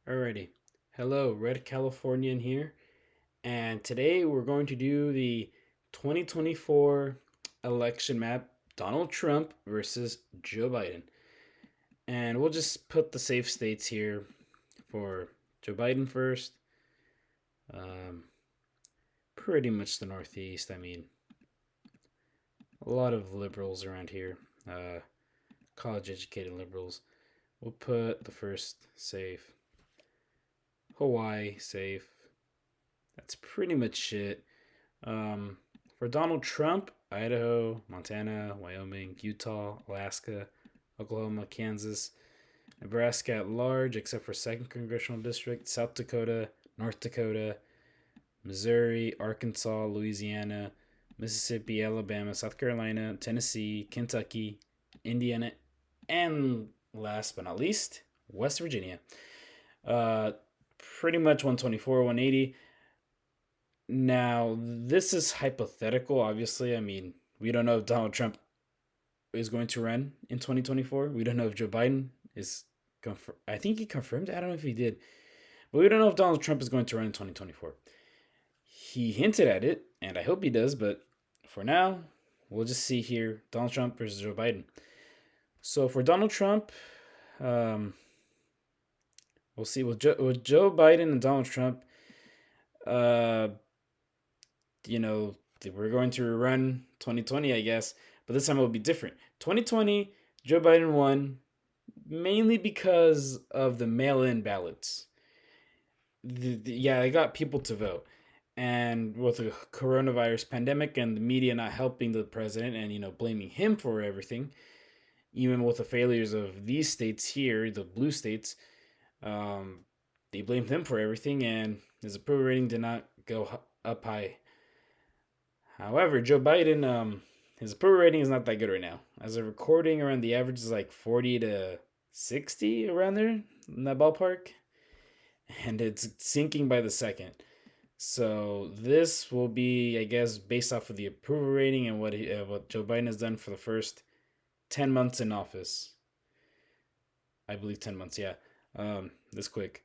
Alrighty. Hello, Red Californian here, and today we're going to do the 2024 election map Donald Trump versus Joe Biden. And we'll just put the safe states here for Joe Biden first. Um, Pretty much the Northeast. I mean, a lot of liberals around here, uh, college educated liberals. We'll put the first safe. Hawaii, safe. That's pretty much it. For Donald Trump, Idaho, Montana, Wyoming, Utah, Alaska, Oklahoma, Kansas, Nebraska at large, except for 2nd Congressional District, South Dakota, North Dakota, Missouri, Arkansas, Louisiana, Mississippi, Alabama, South Carolina, Tennessee, Kentucky, Indiana, and last but not least, West Virginia. Uh, Pretty much 124, 180. Now, this is hypothetical, obviously. I mean, we don't know if Donald Trump is going to run in 2024. We don't know if Joe Biden is I think he confirmed. I don't know if he did. But we don't know if Donald Trump is going to run in 2024. He hinted at it, and I hope he does, but for now, we'll just see here Donald Trump versus Joe Biden. So for Donald Trump, um, we'll see with Joe Biden and Donald Trump. Uh, we're going to run 2020, I guess, but this time it will be different. 2020, Joe Biden won mainly because of the mail in ballots. Yeah, they got people to vote. And with the coronavirus pandemic and the media not helping the president and, blaming him for everything, even with the failures of these states here, the blue states, um, they blamed him for everything, and his approval rating did not go up high. However, Joe Biden, his approval rating is not that good right now. As a recording, around the average is like 40 to 60 around there in that ballpark, and it's sinking by the second. So this will be, I guess, based off of the approval rating and what Joe Biden has done for the first 10 months in office. I believe 10 months. Yeah, this quick.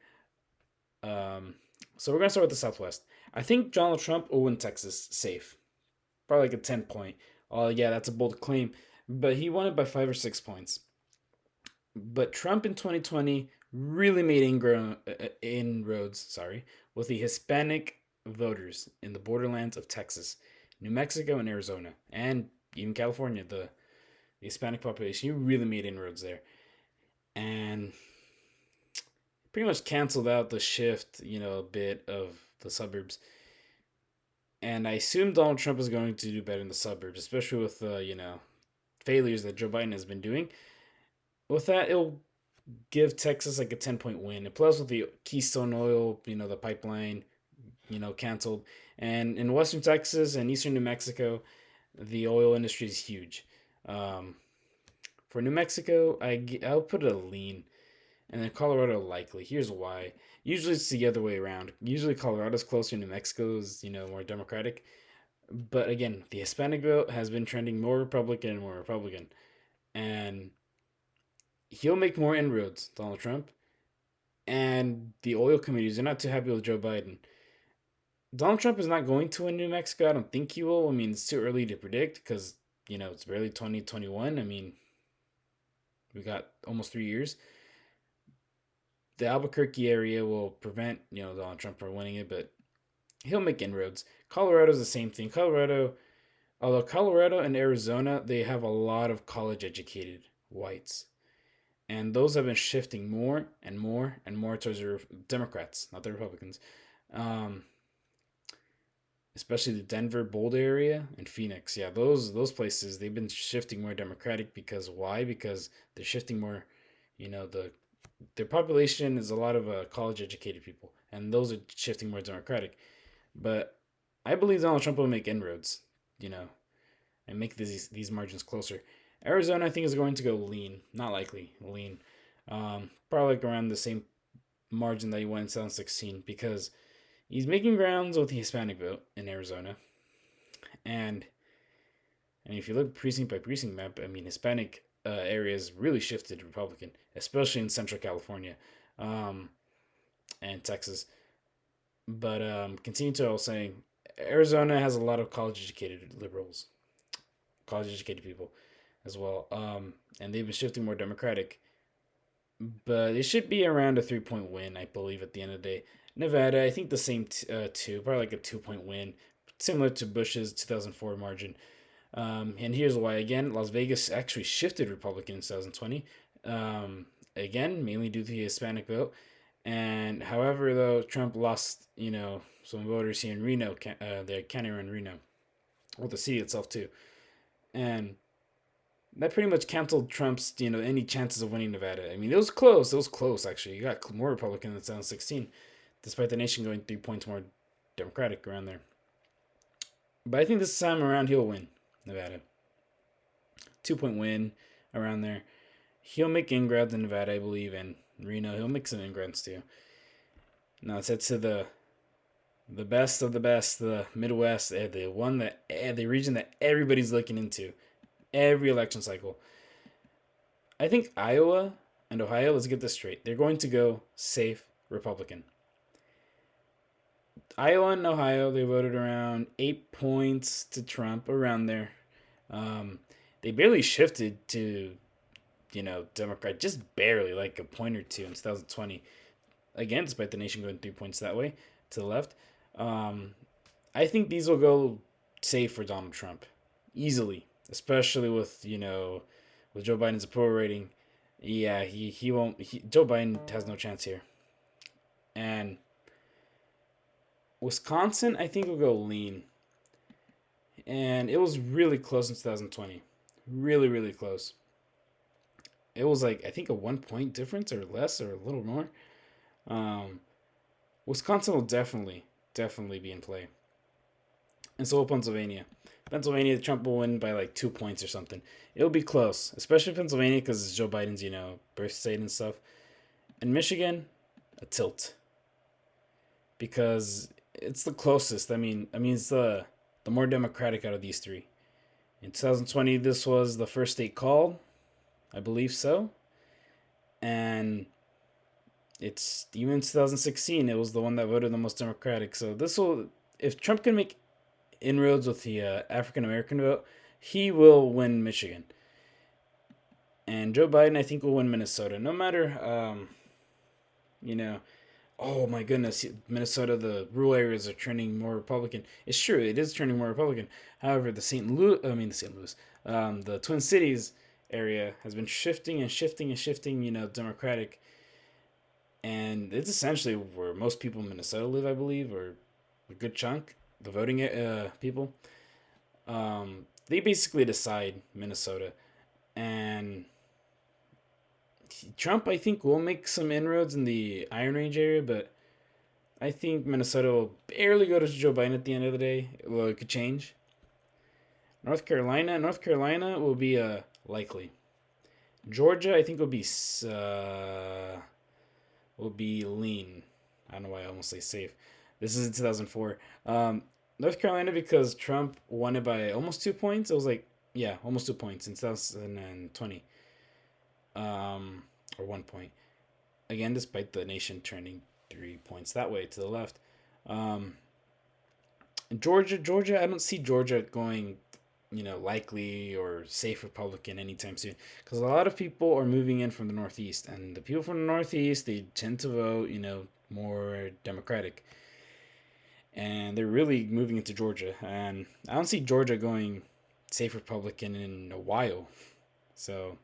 Um, so we're gonna start with the Southwest. I think Donald Trump will win Texas safe, probably like a 10 point. Oh yeah, that's a bold claim, but he won it by 5 or 6 points. But Trump in 2020 really made inroads, with the Hispanic voters in the borderlands of Texas, New Mexico, and Arizona, and even California. The Hispanic population, he really made inroads there, and pretty much canceled out the shift, a bit of the suburbs. And I assume Donald Trump is going to do better in the suburbs, especially with failures that Joe Biden has been doing. With that, it'll give Texas like a 10 point win. And plus, with the Keystone Oil, the pipeline, canceled. And in Western Texas and Eastern New Mexico, the oil industry is huge. Um, for New Mexico, I'll put it a lean. And then Colorado likely. Here's why. Usually it's the other way around. Usually Colorado's closer, New Mexico's, more Democratic. But again, the Hispanic vote has been trending more Republican and more Republican. And he'll make more inroads, Donald Trump. And the oil communities are not too happy with Joe Biden. Donald Trump is not going to win New Mexico. I don't think he will. I mean, it's too early to predict because, it's barely 2021. I mean, we got almost 3 years. The Albuquerque area will prevent, Donald Trump from winning it, but he'll make inroads. Colorado's the same thing. Although Colorado and Arizona, they have a lot of college educated whites. And those have been shifting more and more and more towards the Democrats, not the Republicans. Um, Especially the Denver, Boulder area and Phoenix. Yeah, those places they've been shifting more Democratic because why? Because they're shifting more. Their population is a lot of college educated people, and those are shifting more Democratic. But I believe Donald Trump will make inroads. You know, and make these margins closer. Arizona, I think, is going to go lean. Not likely lean. Probably like around the same margin that he won in 2016 because he's making grounds with the Hispanic vote in Arizona. And if you look precinct by precinct map, I mean, Hispanic areas really shifted Republican, especially in Central California. Um, and Texas. But continue to I was saying, Arizona has a lot of college educated liberals, college educated people as well. And they've been shifting more Democratic. But it should be around a 3 point win, I believe, at the end of the day. Nevada, I think the same two, probably like a 2 point win, similar to Bush's 2004 margin. And here's why. Again, Las Vegas actually shifted Republican in 2020. Again, mainly due to the Hispanic vote. And however, though, Trump lost, some voters here in Reno, the county around Reno, well, the city itself too. And that pretty much canceled Trump's, any chances of winning Nevada. I mean, it was close. It was close, actually. You got more Republican than 2016, despite the nation going 3 points more Democratic around there. But I think this time around he'll win Nevada. 2 point win around there. He'll make ingrads in Nevada, I believe, and Reno. He'll make some ingrads too. Now let's head to the best of the best, the Midwest, the region that everybody's looking into every election cycle. I think Iowa and Ohio, let's get this straight, they're going to go safe Republican. Iowa and Ohio, they voted around 8 points to Trump, around there. They barely shifted to, Democrat, just barely, like a point or two in 2020. Again, despite the nation going 3 points that way to the left. I think these will go safe for Donald Trump easily, especially with with Joe Biden's approval rating. Yeah, he won't. Joe Biden has no chance here. And Wisconsin, I think will go lean. And it was really close in 2020. Really, really close. It was like, I think, a 1 point difference or less or a little more. Wisconsin will definitely be in play. And so will Pennsylvania. Pennsylvania, Trump will win by like 2 points or something. It'll be close, especially Pennsylvania because it's Joe Biden's, birth state and stuff. And Michigan, a tilt. Because it's the closest. I mean, it's the more democratic out of these three. In 2020, this was the first state called. I believe so. And it's even in 2016, it was the one that voted the most democratic. So this will, if Trump can make inroads with the African American vote, he will win Michigan. And Joe Biden, I think, will win Minnesota. No matter, oh my goodness, Minnesota, the rural areas are trending more Republican. It's true, it is trending more Republican. However, the Twin Cities area has been shifting, Democratic. And it's essentially where most people in Minnesota live, I believe, or a good chunk, the voting people. They basically decide Minnesota. And Trump, I think, will make some inroads in the Iron Range area, but I think Minnesota will barely go to Joe Biden at the end of the day. Well, it could change. North Carolina will be likely. Georgia, I think, will be lean. I don't know why I almost say safe. This is in 2004. North Carolina, because Trump won it by almost 2 points. It was like, almost 2 points in 2020. Or 1 point. Again, despite the nation turning 3 points that way to the left. Georgia, I don't see Georgia going, likely or safe Republican anytime soon. Because a lot of people are moving in from the Northeast. And the people from the Northeast, they tend to vote, more Democratic. And they're really moving into Georgia. And I don't see Georgia going safe Republican in a while. So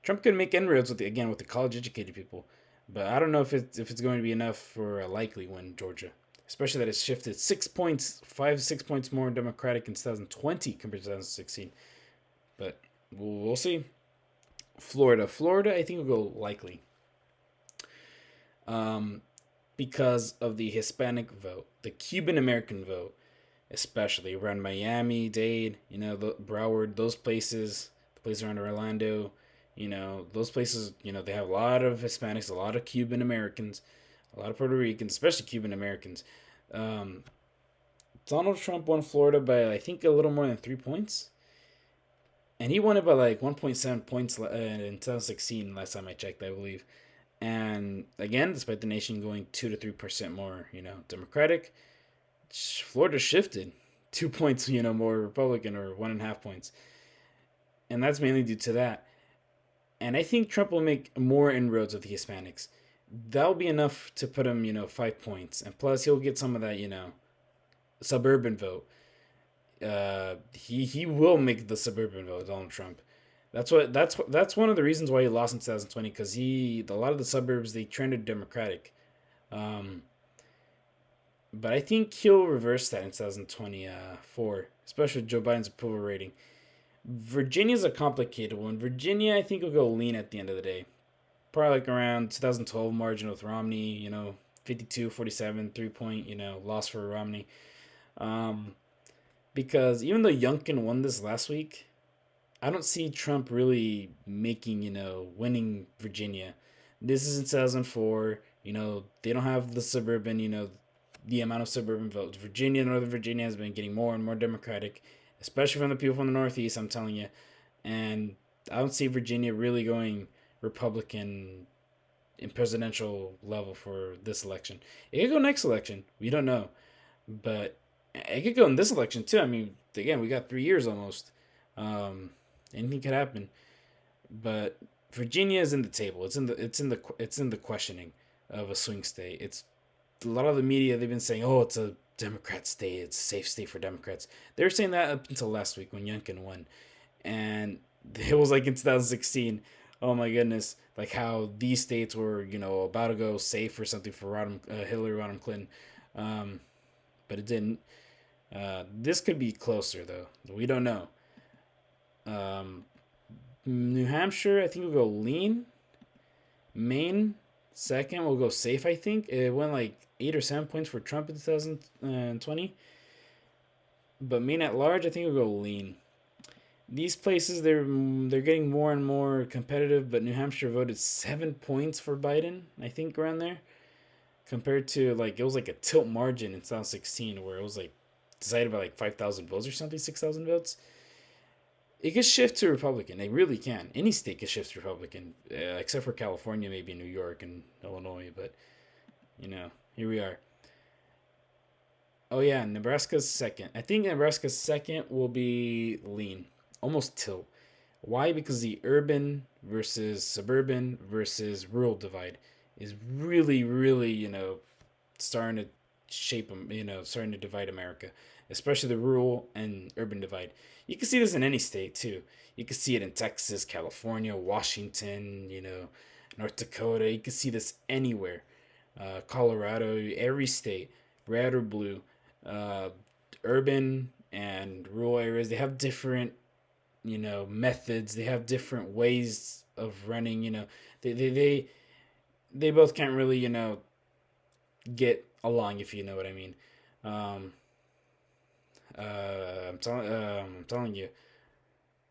Trump could make inroads with the college educated people. But I don't know if it's going to be enough for a likely win, Georgia. Especially that it's shifted 6 points, 6 points more Democratic in 2020 compared to 2016. But we'll see. Florida, I think will go likely. Because of the Hispanic vote, the Cuban American vote, especially around Miami, Dade, Broward, those places, the place around Orlando, those places, they have a lot of Hispanics, a lot of Cuban Americans, a lot of Puerto Ricans, especially Cuban Americans. Donald Trump won Florida by, I think, a little more than 3 points. And he won it by like 1.7 points in 2016, last time I checked, I believe. And again, despite the nation going 2 to 3% more, Democratic, Florida shifted 2 points, more Republican, or 1.5 points, and that's mainly due to that. And I think Trump will make more inroads with the Hispanics. That'll be enough to put him, 5 points, and plus he'll get some of that, suburban vote. He will make the suburban vote, Donald Trump. That's one of the reasons why he lost in 2020, because a lot of the suburbs they trended Democratic. Um, but I think he'll reverse that in 2024, especially with Joe Biden's approval rating. Virginia's a complicated one. Virginia, I think, will go lean at the end of the day. Probably like around 2012 margin with Romney, 52-47, 3 point, loss for Romney. Um, because even though Youngkin won this last week, I don't see Trump really making, winning Virginia. This is in 2004. They don't have the suburban, the amount of suburban votes. Northern Virginia has been getting more and more Democratic, especially from the people from the Northeast, I'm telling you. And I don't see Virginia really going Republican in presidential level for this election. It could go next election. We don't know. But it could go in this election too. I mean, again, we got 3 years almost. Um, Anything could happen. But Virginia is in the table. It's in the questioning of a swing state. It's a lot of the media, they've been saying, "Oh, it's a Democrat state. It's a safe state for Democrats." They were saying that up until last week when Youngkin won, and it was like in 2016. Oh my goodness! Like how these states were, about to go safe or something for Hillary Rodham Clinton, um, but it didn't. This could be closer though. We don't know. Um, New Hampshire, I think we'll go lean. Maine, second, we'll go safe. I think it went like 8 or 7 points for Trump in 2020, but Maine at large, I think we'll go lean. These places, they're getting more and more competitive, but New Hampshire voted 7 points for Biden. I think around there, compared to like it was like a tilt margin in 2016 where it was like decided by like 5,000 votes or something, 6,000 votes. It could shift to Republican. It really can. Any state could shift to Republican, except for California, maybe New York and Illinois. But here we are. Oh yeah, Nebraska's second. I think Nebraska's second will be lean, almost tilt. Why? Because the urban versus suburban versus rural divide is really, really, starting to shape them. Starting to divide America, especially the rural and urban divide. You can see this in any state too. You can see it in Texas, California, Washington, North Dakota. You can see this anywhere. Colorado, every state, red or blue, uh, urban and rural areas. They have different, methods. They have different ways of running. They both can't really, get along, if you know what I mean. Um, I'm telling you,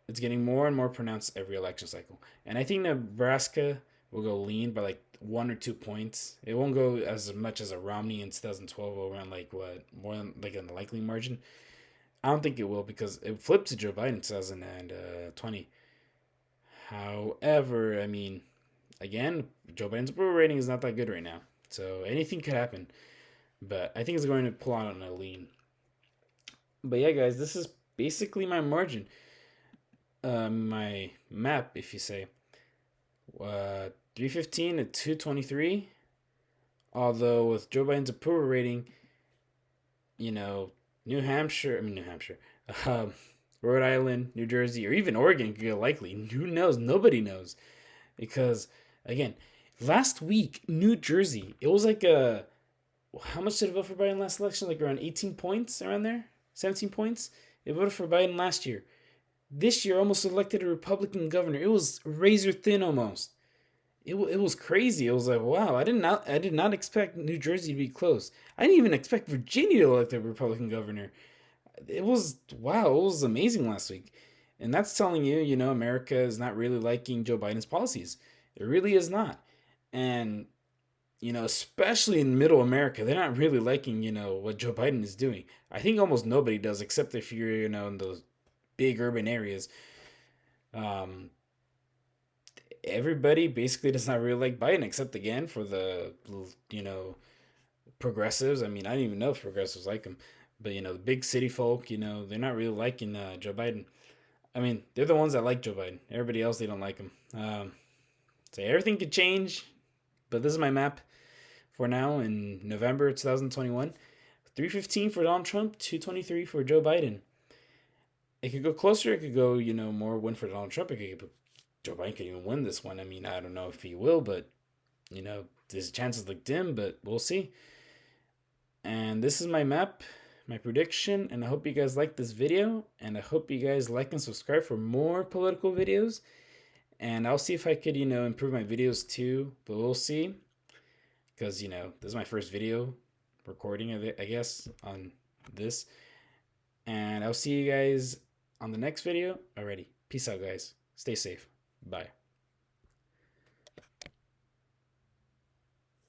it's getting more and more pronounced every election cycle. And I think Nebraska will go lean by like 1 or 2 points. It won't go as much as a Romney in 2012 around like what more than like in the likely margin. I don't think it will because it flipped to Joe Biden in 2020. However, I mean, again, Joe Biden's approval rating is not that good right now, so anything could happen. But I think it's going to pull out on a lean. But yeah, guys, this is basically my margin, my map, if you say, 315 to 223. Although with Joe Biden's approval rating, New Hampshire, um, Rhode Island, New Jersey, or even Oregon could get likely. Who knows? Nobody knows, because again, last week New Jersey, it was like a how much did it vote for Biden last election? Like around 18 points, around there, 17 points. It voted for Biden last year. This year, almost elected a Republican governor. It was razor thin almost. It was crazy. It was like, wow, I did not expect New Jersey to be close. I didn't even expect Virginia to elect a Republican governor. It was wow. It was amazing last week, and that's telling you, America is not really liking Joe Biden's policies. It really is not, and especially in Middle America, they're not really liking what Joe Biden is doing. I think almost nobody does, except if you're in those big urban areas. Um, everybody basically does not really like Biden, except again for the, progressives. I mean, I don't even know if progressives like him, but the big city folk, they're not really liking Joe Biden. I mean, they're the ones that like Joe Biden. Everybody else, they don't like him. So everything could change, but this is my map for now in November 2021. 315 for Donald Trump, 223 for Joe Biden. It could go closer. It could go, more win for Donald Trump. Joe Biden could even win this one. I mean, I don't know if he will, but his chances look dim, but we'll see. And this is my map, my prediction, and I hope you guys like this video, and I hope you guys like and subscribe for more political videos. And I'll see if I could, improve my videos too, but we'll see. Because, this is my first video recording of it, I guess, on this. And I'll see you guys on the next video. Alrighty. Peace out, guys. Stay safe. Bye.